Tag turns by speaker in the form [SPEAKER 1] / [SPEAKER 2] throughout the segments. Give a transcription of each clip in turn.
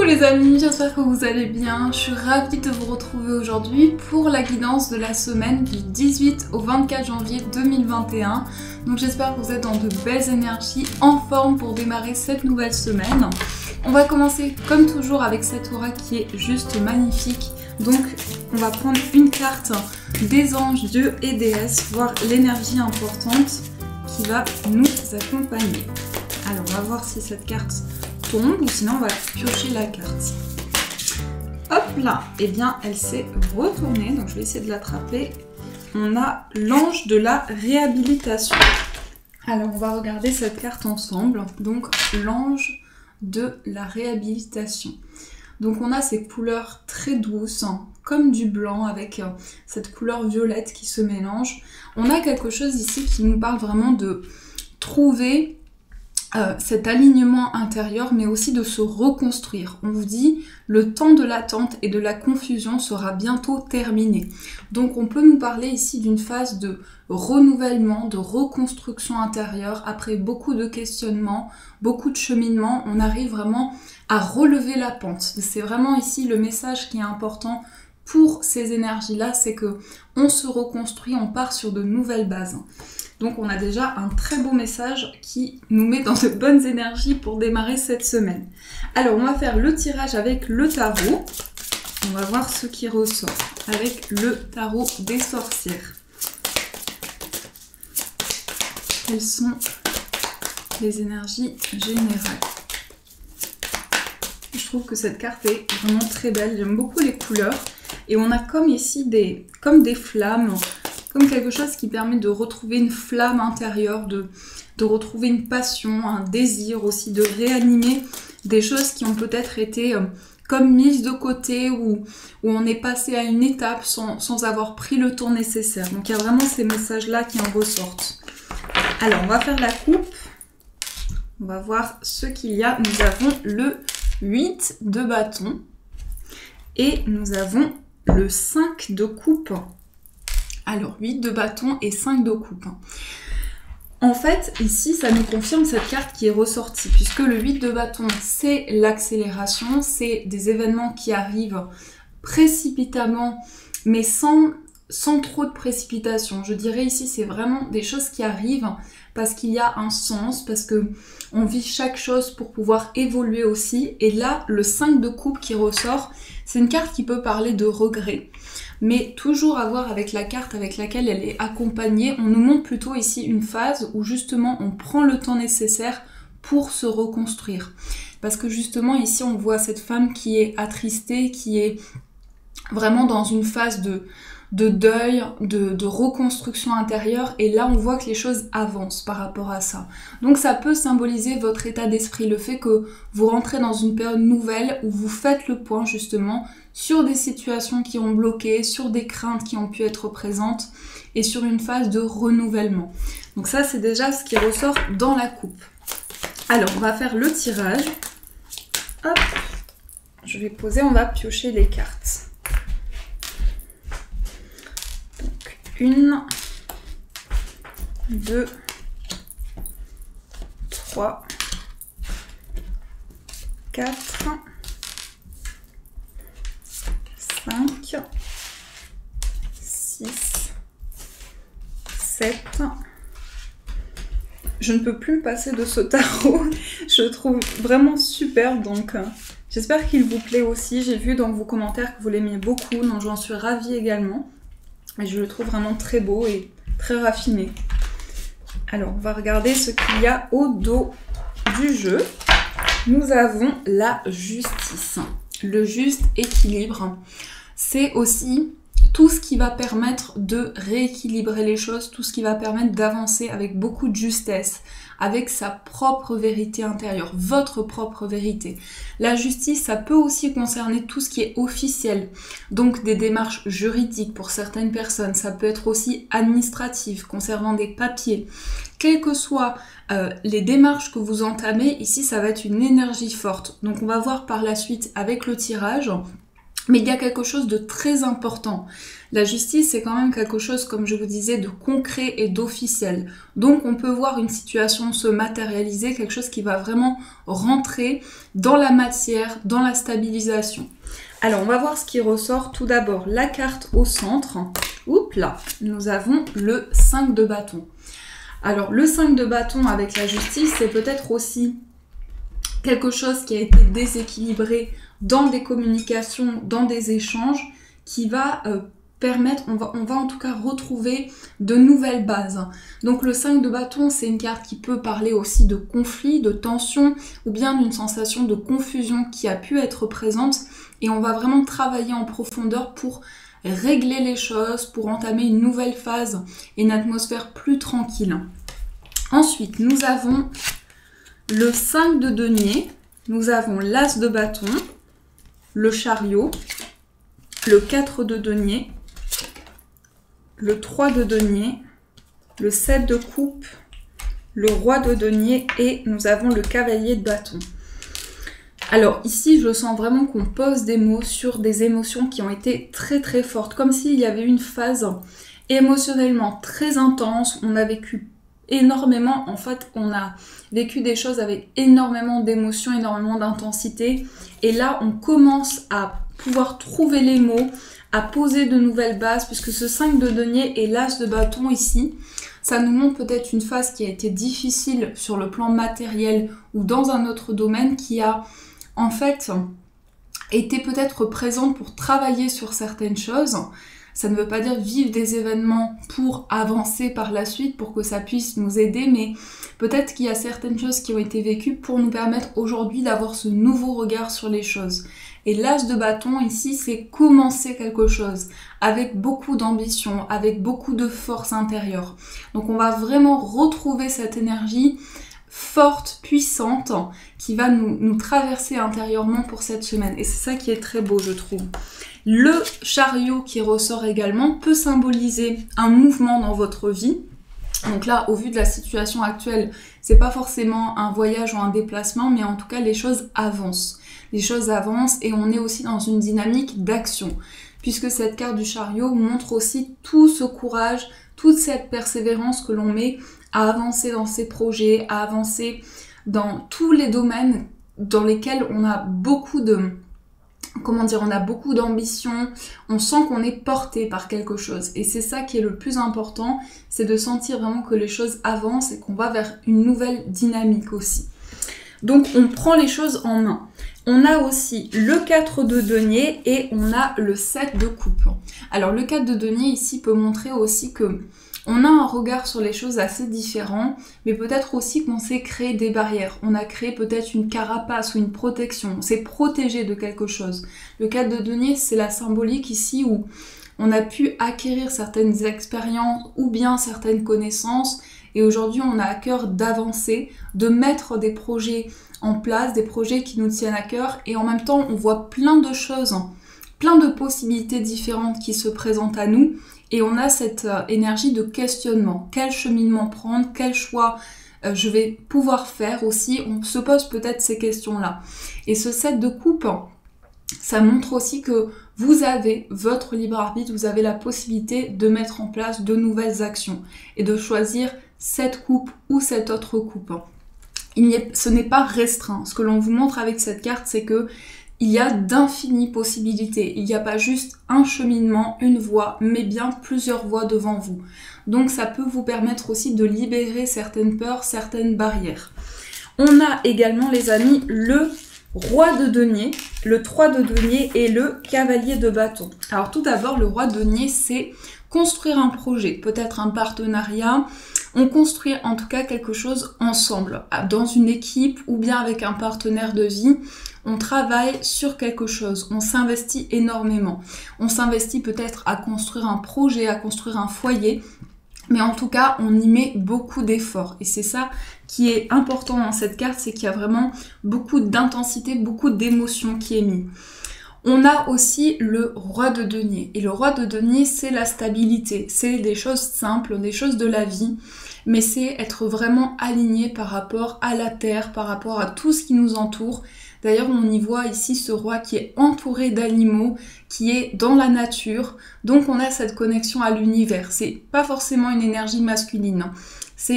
[SPEAKER 1] les amis, j'espère que vous allez bien. Je suis ravie de vous retrouver aujourd'hui pour la guidance de la semaine du 18 au 24 janvier 2021. Donc j'espère que vous êtes dans de belles énergies, en forme pour démarrer cette nouvelle semaine. On va commencer comme toujours avec cette aura qui est juste magnifique. Donc on va prendre une carte des anges, dieux et déesses, voir l'énergie importante qui va nous accompagner. Alors on va voir si cette carte tombe ou sinon on va piocher la carte. Hop là, et bien elle s'est retournée, donc je vais essayer de l'attraper. On a l'ange de la réhabilitation. Alors on va regarder cette carte ensemble. Donc l'ange de la réhabilitation. Donc on a ces couleurs très douces, comme du blanc avec cette couleur violette qui se mélange. On a quelque chose ici qui nous parle vraiment de trouver cet alignement intérieur, mais aussi de se reconstruire. On vous dit, le temps de l'attente et de la confusion sera bientôt terminé. Donc on peut nous parler ici d'une phase de renouvellement, de reconstruction intérieure. Après beaucoup de questionnements, beaucoup de cheminement, on arrive vraiment à relever la pente. C'est vraiment ici le message qui est important pour ces énergies-là, c'est que on se reconstruit, on part sur de nouvelles bases. Donc on a déjà un très beau message qui nous met dans de bonnes énergies pour démarrer cette semaine. Alors on va faire le tirage avec le tarot. On va voir ce qui ressort avec le tarot des sorcières. Quelles sont les énergies générales? Je trouve que cette carte est vraiment très belle. J'aime beaucoup les couleurs. Et on a comme ici des flammes, comme quelque chose qui permet de retrouver une flamme intérieure, de retrouver une passion, un désir aussi, de réanimer des choses qui ont peut-être été comme mises de côté ou on est passé à une étape sans avoir pris le temps nécessaire. Donc il y a vraiment ces messages-là qui en ressortent. Alors on va faire la coupe. On va voir ce qu'il y a. Nous avons le 8 de bâton et nous avons le 5 de coupe. Alors 8 de bâton et 5 de coupe. En fait, ici, ça nous confirme cette carte qui est ressortie, puisque le 8 de bâton, c'est l'accélération, c'est des événements qui arrivent précipitamment, mais sans trop de précipitation. Je dirais ici, c'est vraiment des choses qui arrivent parce qu'il y a un sens, parce que on vit chaque chose pour pouvoir évoluer aussi. Et là, le 5 de coupe qui ressort, c'est une carte qui peut parler de regret, mais toujours à voir avec la carte avec laquelle elle est accompagnée. On nous montre plutôt ici une phase où justement on prend le temps nécessaire pour se reconstruire. Parce que justement ici on voit cette femme qui est attristée, qui est vraiment dans une phase de deuil, de reconstruction intérieure, et là on voit que les choses avancent par rapport à ça. Donc ça peut symboliser votre état d'esprit, le fait que vous rentrez dans une période nouvelle où vous faites le point justement sur des situations qui ont bloqué, sur des craintes qui ont pu être présentes et sur une phase de renouvellement. Donc ça c'est déjà ce qui ressort dans la coupe. Alors on va faire le tirage. Hop, je vais poser, on va piocher les cartes. 1, 2, 3, 4, 5, 6, 7. Je ne peux plus me passer de ce tarot. Je le trouve vraiment super, donc j'espère qu'il vous plaît aussi. J'ai vu dans vos commentaires que vous l'aimiez beaucoup, donc j'en suis ravie également. Et je le trouve vraiment très beau et très raffiné. Alors, on va regarder ce qu'il y a au dos du jeu. Nous avons la justice. Le juste équilibre. C'est aussi tout ce qui va permettre de rééquilibrer les choses, tout ce qui va permettre d'avancer avec beaucoup de justesse, avec sa propre vérité intérieure, votre propre vérité. La justice, ça peut aussi concerner tout ce qui est officiel, donc des démarches juridiques pour certaines personnes, ça peut être aussi administratif, concernant des papiers. Quelles que soient les démarches que vous entamez, ici ça va être une énergie forte. Donc on va voir par la suite avec le tirage Mais il y a quelque chose de très important. La justice, c'est quand même quelque chose, comme je vous disais, de concret et d'officiel. Donc on peut voir une situation se matérialiser, quelque chose qui va vraiment rentrer dans la matière, dans la stabilisation. Alors on va voir ce qui ressort. Tout d'abord, la carte au centre. Oups là, nous avons le 5 de bâton. Alors le 5 de bâton avec la justice, c'est peut-être aussi quelque chose qui a été déséquilibré dans des communications, dans des échanges, qui va permettre, on va en tout cas retrouver de nouvelles bases. Donc le 5 de bâton, c'est une carte qui peut parler aussi de conflit, de tension, ou bien d'une sensation de confusion qui a pu être présente, et on va vraiment travailler en profondeur pour régler les choses, pour entamer une nouvelle phase et une atmosphère plus tranquille. Ensuite, nous avons le 5 de denier, nous avons l'as de bâton, le chariot, le 4 de denier, le 3 de denier, le 7 de coupe, le roi de denier et nous avons le cavalier de bâton. Alors ici, je sens vraiment qu'on pose des mots sur des émotions qui ont été très très fortes, comme s'il y avait une phase émotionnellement très intense, on a vécu énormément, en fait, on a vécu des choses avec énormément d'émotions, énormément d'intensité, et là, on commence à pouvoir trouver les mots, à poser de nouvelles bases, puisque ce 5 de denier et l'as de bâton ici, ça nous montre peut-être une phase qui a été difficile sur le plan matériel ou dans un autre domaine qui a, en fait, été peut-être présente pour travailler sur certaines choses. Ça ne veut pas dire vivre des événements pour avancer par la suite, pour que ça puisse nous aider, mais peut-être qu'il y a certaines choses qui ont été vécues pour nous permettre aujourd'hui d'avoir ce nouveau regard sur les choses. Et l'as de bâton ici, c'est commencer quelque chose avec beaucoup d'ambition, avec beaucoup de force intérieure. Donc on va vraiment retrouver cette énergie forte, puissante, qui va nous traverser intérieurement pour cette semaine. Et c'est ça qui est très beau, je trouve. Le chariot qui ressort également peut symboliser un mouvement dans votre vie. Donc là, au vu de la situation actuelle, c'est pas forcément un voyage ou un déplacement, mais en tout cas, les choses avancent. Les choses avancent et on est aussi dans une dynamique d'action. Puisque cette carte du chariot montre aussi tout ce courage, toute cette persévérance que l'on met à avancer dans ses projets, à avancer dans tous les domaines dans lesquels on a beaucoup de... Comment dire, on a beaucoup d'ambition, on sent qu'on est porté par quelque chose. Et c'est ça qui est le plus important, c'est de sentir vraiment que les choses avancent et qu'on va vers une nouvelle dynamique aussi. Donc on prend les choses en main. On a aussi le 4 de denier et on a le 7 de coupe. Alors le 4 de denier ici peut montrer aussi que on a un regard sur les choses assez différent, mais peut-être aussi qu'on s'est créé des barrières. On a créé peut-être une carapace ou une protection. On s'est protégé de quelque chose. Le 4 de denier, c'est la symbolique ici où on a pu acquérir certaines expériences ou bien certaines connaissances. Et aujourd'hui, on a à cœur d'avancer, de mettre des projets en place, des projets qui nous tiennent à cœur. Et en même temps, on voit plein de choses, plein de possibilités différentes qui se présentent à nous. Et on a cette énergie de questionnement. Quel cheminement prendre? Quel choix je vais pouvoir faire aussi? On se pose peut-être ces questions-là. Et ce 7 de coupe, ça montre aussi que vous avez votre libre arbitre, vous avez la possibilité de mettre en place de nouvelles actions et de choisir cette coupe ou cette autre coupe. Ce n'est pas restreint. Ce que l'on vous montre avec cette carte, c'est que il y a d'infinies possibilités. Il n'y a pas juste un cheminement, une voie, mais bien plusieurs voies devant vous. Donc ça peut vous permettre aussi de libérer certaines peurs, certaines barrières. On a également, les amis, le roi de denier, le 3 de denier et le cavalier de bâton. Alors tout d'abord, le roi de denier, c'est construire un projet, peut-être un partenariat. On construit en tout cas quelque chose ensemble, dans une équipe ou bien avec un partenaire de vie. On travaille sur quelque chose, on s'investit énormément. On s'investit peut-être à construire un projet, à construire un foyer, mais en tout cas, on y met beaucoup d'efforts. Et c'est ça qui est important dans cette carte, c'est qu'il y a vraiment beaucoup d'intensité, beaucoup d'émotion qui est mis. On a aussi le roi de denier. Et le roi de denier, c'est la stabilité. C'est des choses simples, des choses de la vie. Mais c'est être vraiment aligné par rapport à la terre, par rapport à tout ce qui nous entoure. D'ailleurs, on y voit ici ce roi qui est entouré d'animaux, qui est dans la nature. Donc on a cette connexion à l'univers. C'est pas forcément une énergie masculine, hein.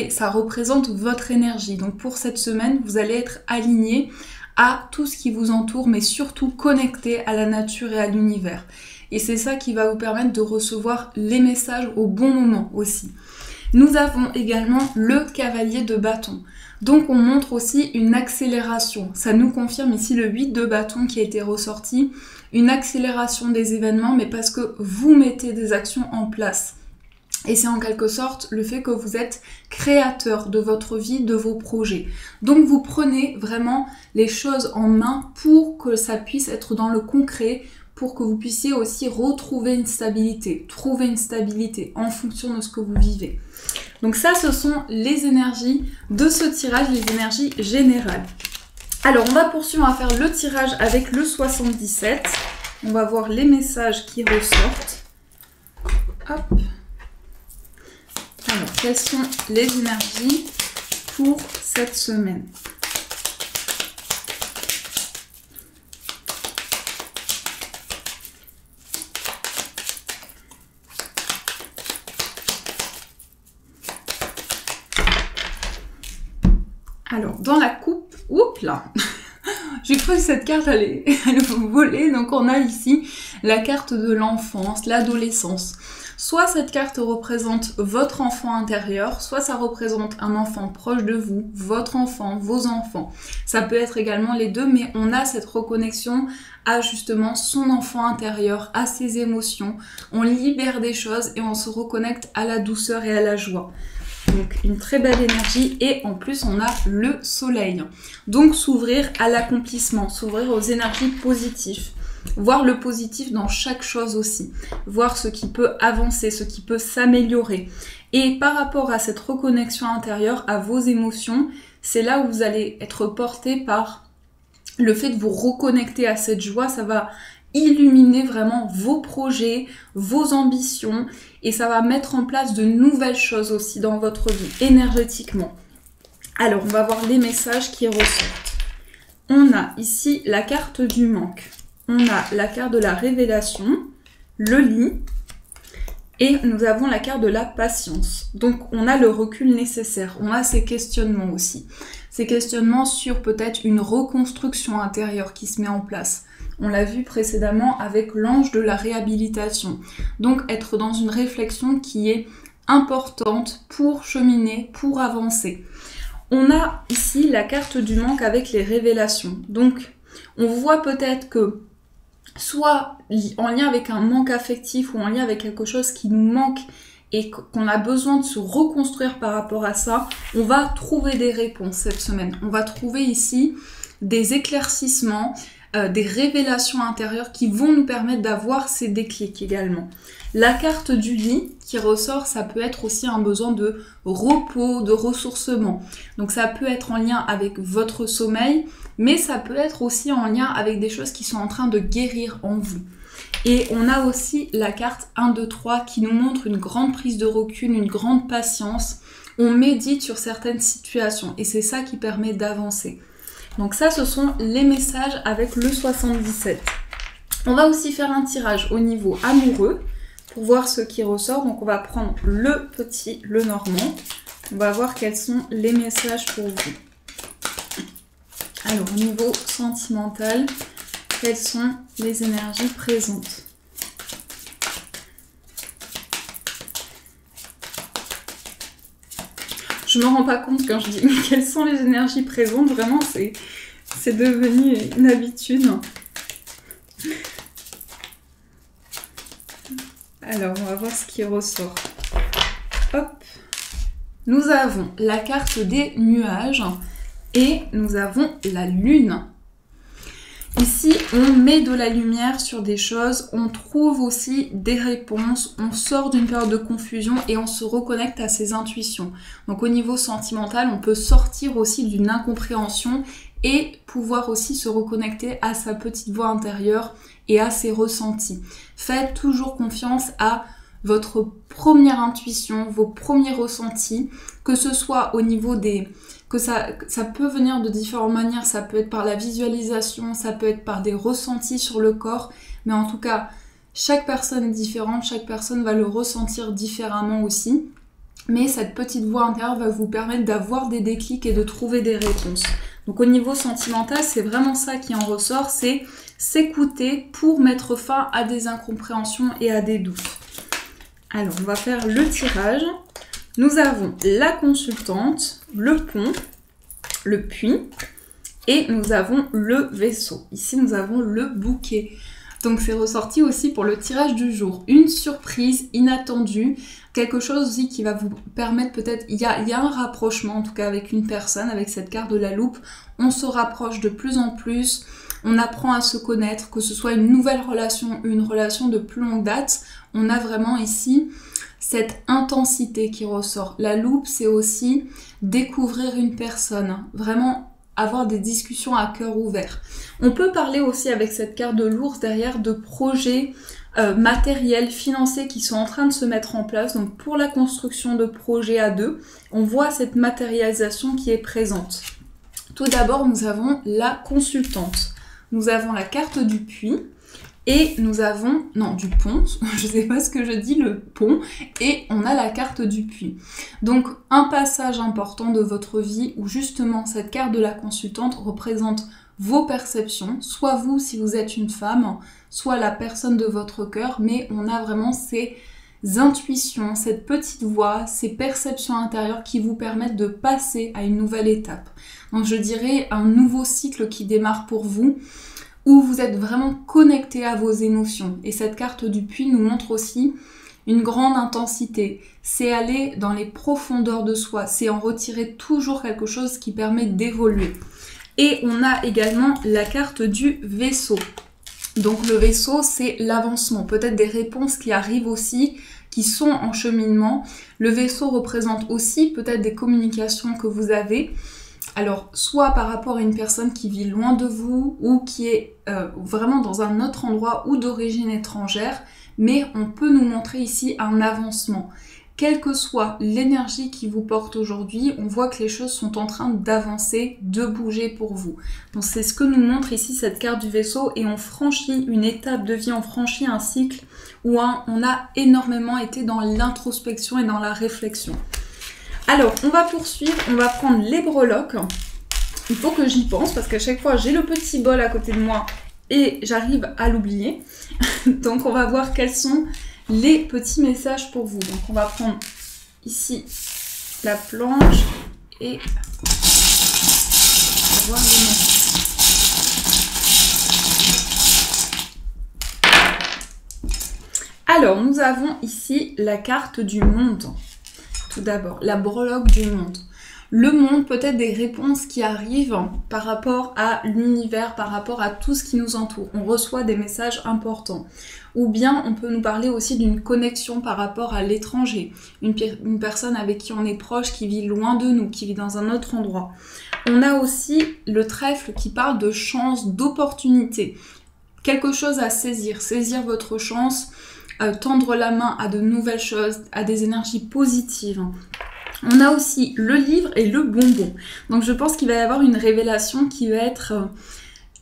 [SPEAKER 1] Ça représente votre énergie. Donc pour cette semaine, vous allez être aligné à tout ce qui vous entoure, mais surtout connecté à la nature et à l'univers. Et c'est ça qui va vous permettre de recevoir les messages au bon moment aussi. Nous avons également le cavalier de bâton. Donc on montre aussi une accélération. Ça nous confirme ici le 8 de bâton qui a été ressorti. Une accélération des événements, mais parce que vous mettez des actions en place. Et c'est en quelque sorte le fait que vous êtes créateur de votre vie, de vos projets. Donc vous prenez vraiment les choses en main pour que ça puisse être dans le concret, pour que vous puissiez aussi retrouver une stabilité, trouver une stabilité en fonction de ce que vous vivez. Donc ça, ce sont les énergies de ce tirage, les énergies générales. Alors, on va poursuivre à faire le tirage avec le 77. On va voir les messages qui ressortent. Hop. Alors, quelles sont les énergies pour cette semaine ? Alors, dans la coupe, oups là, j'ai cru que cette carte allait voler, donc on a ici la carte de l'enfance, l'adolescence. Soit cette carte représente votre enfant intérieur, soit ça représente un enfant proche de vous, votre enfant, vos enfants. Ça peut être également les deux, mais on a cette reconnexion à justement son enfant intérieur, à ses émotions. On libère des choses et on se reconnecte à la douceur et à la joie. Donc une très belle énergie et en plus on a le soleil. Donc s'ouvrir à l'accomplissement, s'ouvrir aux énergies positives. Voir le positif dans chaque chose aussi. Voir ce qui peut avancer, ce qui peut s'améliorer. Et par rapport à cette reconnexion intérieure, à vos émotions, c'est là où vous allez être porté par le fait de vous reconnecter à cette joie. Ça va illuminer vraiment vos projets, vos ambitions et ça va mettre en place de nouvelles choses aussi dans votre vie, énergétiquement. Alors, on va voir les messages qui ressortent. On a ici la carte du manque. On a la carte de la révélation, le lit, et nous avons la carte de la patience. Donc, on a le recul nécessaire. On a ces questionnements aussi. Ces questionnements sur peut-être une reconstruction intérieure qui se met en place. On l'a vu précédemment avec l'ange de la réhabilitation. Donc, être dans une réflexion qui est importante pour cheminer, pour avancer. On a ici la carte du manque avec les révélations. Donc, on voit peut-être que soit en lien avec un manque affectif ou en lien avec quelque chose qui nous manque et qu'on a besoin de se reconstruire par rapport à ça, on va trouver des réponses cette semaine. On va trouver ici des éclaircissements, des révélations intérieures qui vont nous permettre d'avoir ces déclics également. La carte du lit qui ressort, ça peut être aussi un besoin de repos, de ressourcement. Donc ça peut être en lien avec votre sommeil, mais ça peut être aussi en lien avec des choses qui sont en train de guérir en vous. Et on a aussi la carte 1, 2, 3 qui nous montre une grande prise de recul, une grande patience. On médite sur certaines situations et c'est ça qui permet d'avancer. Donc ça, ce sont les messages avec le 77. On va aussi faire un tirage au niveau amoureux pour voir ce qui ressort. Donc on va prendre le petit, le normand. On va voir quels sont les messages pour vous. Alors au niveau sentimental, quelles sont les énergies présentes? Je me rends pas compte quand je dis mais quelles sont les énergies présentes, vraiment c'est devenu une habitude. Alors on va voir ce qui ressort. Hop. Nous avons la carte des nuages et nous avons la lune. Ici, on met de la lumière sur des choses, on trouve aussi des réponses, on sort d'une période de confusion et on se reconnecte à ses intuitions. Donc au niveau sentimental, on peut sortir aussi d'une incompréhension et pouvoir aussi se reconnecter à sa petite voix intérieure et à ses ressentis. Faites toujours confiance à votre première intuition, vos premiers ressentis, que ce soit au niveau des que ça peut venir de différentes manières, ça peut être par la visualisation, ça peut être par des ressentis sur le corps, mais en tout cas, chaque personne est différente, chaque personne va le ressentir différemment aussi. Mais cette petite voix intérieure va vous permettre d'avoir des déclics et de trouver des réponses. Donc au niveau sentimental, c'est vraiment ça qui en ressort, c'est s'écouter pour mettre fin à des incompréhensions et à des doutes. Alors, on va faire le tirage. Nous avons la consultante, le pont, le puits et nous avons le vaisseau. Ici, nous avons le bouquet. Donc c'est ressorti aussi pour le tirage du jour. Une surprise inattendue, quelque chose aussi qui va vous permettre peut-être, il y a un rapprochement en tout cas avec une personne, avec cette carte de la loupe. On se rapproche de plus en plus, on apprend à se connaître, que ce soit une nouvelle relation, une relation de plus longue date. On a vraiment ici cette intensité qui ressort. La loupe, c'est aussi découvrir une personne, vraiment avoir des discussions à cœur ouvert. On peut parler aussi avec cette carte de l'ours derrière de projets matériels, financiers qui sont en train de se mettre en place. Donc pour la construction de projets à deux, on voit cette matérialisation qui est présente. Tout d'abord, nous avons la consultante. Nous avons la carte du puits. Et nous avons, non, du pont, je ne sais pas ce que je dis, le pont, et on a la carte du puits. Donc, un passage important de votre vie où justement cette carte de la consultante représente vos perceptions, soit vous si vous êtes une femme, soit la personne de votre cœur, mais on a vraiment ces intuitions, cette petite voix, ces perceptions intérieures qui vous permettent de passer à une nouvelle étape. Donc, je dirais un nouveau cycle qui démarre pour vous, où vous êtes vraiment connecté à vos émotions. Et cette carte du puits nous montre aussi une grande intensité. C'est aller dans les profondeurs de soi, c'est en retirer toujours quelque chose qui permet d'évoluer. Et on a également la carte du vaisseau. Donc le vaisseau, c'est l'avancement, peut-être des réponses qui arrivent aussi, qui sont en cheminement. Le vaisseau représente aussi peut-être des communications que vous avez. Alors, soit par rapport à une personne qui vit loin de vous ou qui est vraiment dans un autre endroit ou d'origine étrangère, mais on peut nous montrer ici un avancement. Quelle que soit l'énergie qui vous porte aujourd'hui, on voit que les choses sont en train d'avancer, de bouger pour vous. Donc c'est ce que nous montre ici cette carte du vaisseau et on franchit une étape de vie, on franchit un cycle où on a énormément été dans l'introspection et dans la réflexion. Alors, on va poursuivre, on va prendre les breloques. Il faut que j'y pense parce qu'à chaque fois, j'ai le petit bol à côté de moi et j'arrive à l'oublier. Donc, on va voir quels sont les petits messages pour vous. Donc, on va prendre ici la planche et on va voir les messages. Alors, nous avons ici la carte du monde. Tout d'abord, la breloque du monde. Le monde, peut-être des réponses qui arrivent par rapport à l'univers, par rapport à tout ce qui nous entoure. On reçoit des messages importants. Ou bien, on peut nous parler aussi d'une connexion par rapport à l'étranger. Une personne avec qui on est proche, qui vit loin de nous, qui vit dans un autre endroit. On a aussi le trèfle qui parle de chance, d'opportunité. Quelque chose à saisir, saisir votre chance, tendre la main à de nouvelles choses, à des énergies positives. On a aussi le livre et le bonbon. Donc je pense qu'il va y avoir une révélation qui va être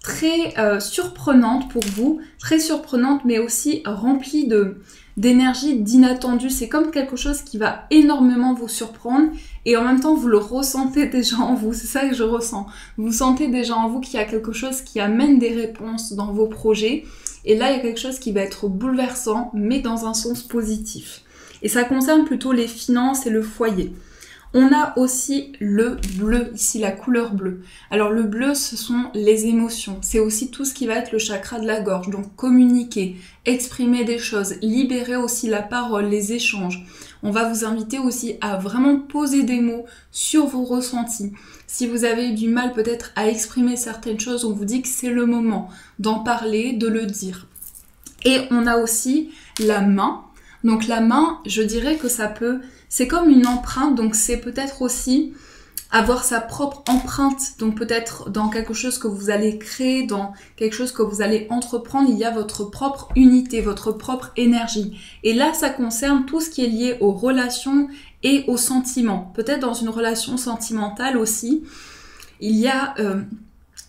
[SPEAKER 1] très surprenante pour vous, très surprenante mais aussi remplie d'énergie, d'inattendu. C'est comme quelque chose qui va énormément vous surprendre et en même temps vous le ressentez déjà en vous. C'est ça que je ressens. Vous sentez déjà en vous qu'il y a quelque chose qui amène des réponses dans vos projets. Et là, il y a quelque chose qui va être bouleversant, mais dans un sens positif. Et ça concerne plutôt les finances et le foyer. On a aussi le bleu, ici la couleur bleue. Alors le bleu, ce sont les émotions. C'est aussi tout ce qui va être le chakra de la gorge. Donc communiquer, exprimer des choses, libérer aussi la parole, les échanges. On va vous inviter aussi à vraiment poser des mots sur vos ressentis. Si vous avez eu du mal peut-être à exprimer certaines choses, on vous dit que c'est le moment d'en parler, de le dire. Et on a aussi la main. Donc la main, je dirais que ça peut... C'est comme une empreinte, donc c'est peut-être aussi avoir sa propre empreinte, donc peut-être dans quelque chose que vous allez créer, dans quelque chose que vous allez entreprendre, il y a votre propre unité, votre propre énergie. Et là, ça concerne tout ce qui est lié aux relations et aux sentiments. Peut-être dans une relation sentimentale aussi, il y a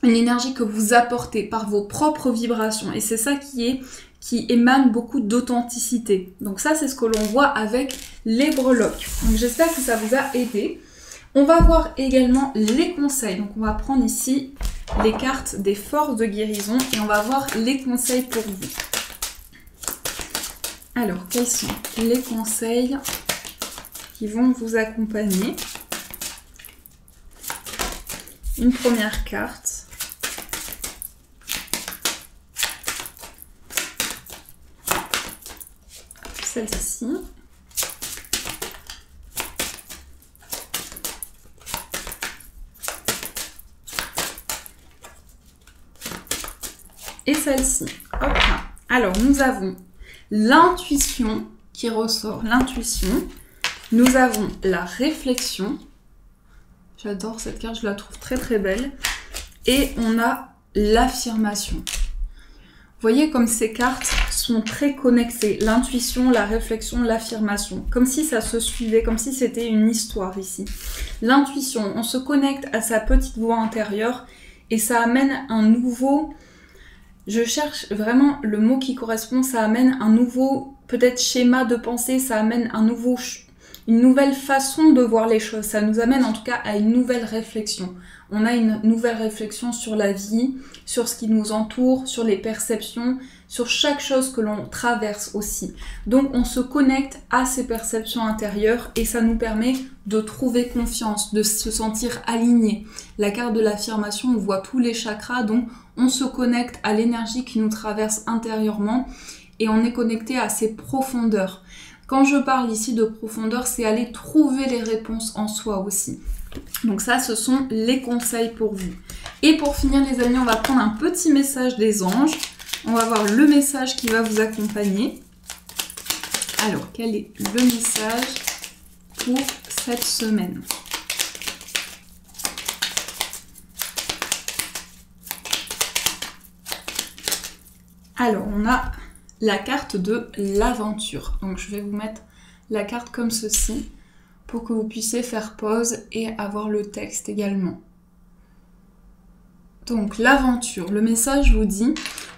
[SPEAKER 1] une énergie que vous apportez par vos propres vibrations. Et c'est ça qui émane beaucoup d'authenticité. Donc ça, c'est ce que l'on voit avec les breloques. Donc j'espère que ça vous a aidé. On va voir également les conseils. Donc on va prendre ici les cartes des forces de guérison et on va voir les conseils pour vous. Alors, quels sont les conseils qui vont vous accompagner? Une première carte. Celle-ci. Et celle-ci. Hop là. Alors, nous avons l'intuition qui ressort. L'intuition. Nous avons la réflexion. J'adore cette carte, je la trouve très très belle. Et on a l'affirmation. Vous voyez comme ces cartes sont très connectées. L'intuition, la réflexion, l'affirmation. Comme si ça se suivait, comme si c'était une histoire ici. L'intuition, on se connecte à sa petite voix intérieure et ça amène un nouveau... Je cherche vraiment le mot qui correspond, ça amène un nouveau, peut-être schéma de pensée, ça amène une nouvelle façon de voir les choses, ça nous amène en tout cas à une nouvelle réflexion. On a une nouvelle réflexion sur la vie, sur ce qui nous entoure, sur les perceptions, sur chaque chose que l'on traverse aussi. Donc on se connecte à ces perceptions intérieures et ça nous permet de trouver confiance, de se sentir aligné. La carte de l'affirmation, on voit tous les chakras, donc on se connecte à l'énergie qui nous traverse intérieurement et on est connecté à ses profondeurs. Quand je parle ici de profondeur, c'est aller trouver les réponses en soi aussi. Donc ça, ce sont les conseils pour vous. Et pour finir les amis, on va prendre un petit message des anges. On va voir le message qui va vous accompagner. Alors, quel est le message pour cette semaine ? Alors, on a la carte de l'aventure. Donc, je vais vous mettre la carte comme ceci pour que vous puissiez faire pause et avoir le texte également. Donc, l'aventure. Le message vous dit,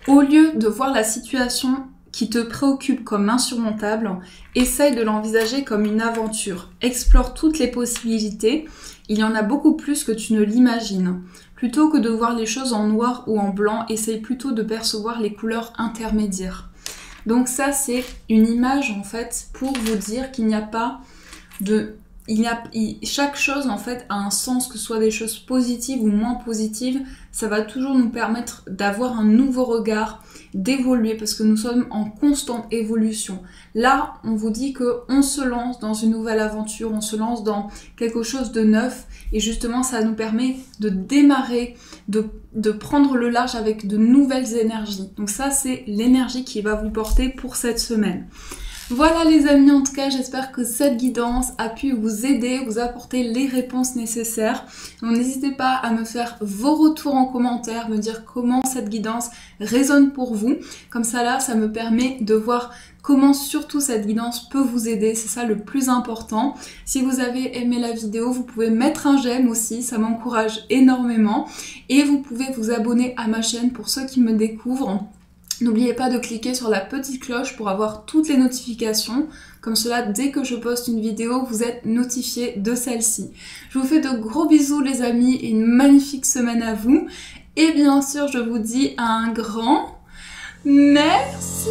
[SPEAKER 1] au lieu de voir la situation qui te préoccupe comme insurmontable, essaye de l'envisager comme une aventure. Explore toutes les possibilités. Il y en a beaucoup plus que tu ne l'imagines. Plutôt que de voir les choses en noir ou en blanc, essaye plutôt de percevoir les couleurs intermédiaires. Donc ça, c'est une image en fait pour vous dire qu'il n'y a pas de... chaque chose en fait a un sens, que ce soit des choses positives ou moins positives, ça va toujours nous permettre d'avoir un nouveau regard, d'évoluer parce que nous sommes en constante évolution. Là, on vous dit qu'on se lance dans une nouvelle aventure, on se lance dans quelque chose de neuf et justement ça nous permet de démarrer, de prendre le large avec de nouvelles énergies. Donc ça, c'est l'énergie qui va vous porter pour cette semaine. Voilà les amis, en tout cas j'espère que cette guidance a pu vous aider, vous apporter les réponses nécessaires. Donc n'hésitez pas à me faire vos retours en commentaire, me dire comment cette guidance résonne pour vous. Comme ça là, ça me permet de voir comment surtout cette guidance peut vous aider, c'est ça le plus important. Si vous avez aimé la vidéo, vous pouvez mettre un j'aime aussi, ça m'encourage énormément. Et vous pouvez vous abonner à ma chaîne pour ceux qui me découvrent. N'oubliez pas de cliquer sur la petite cloche pour avoir toutes les notifications. Comme cela, dès que je poste une vidéo, vous êtes notifié de celle-ci. Je vous fais de gros bisous les amis et une magnifique semaine à vous. Et bien sûr, je vous dis un grand merci.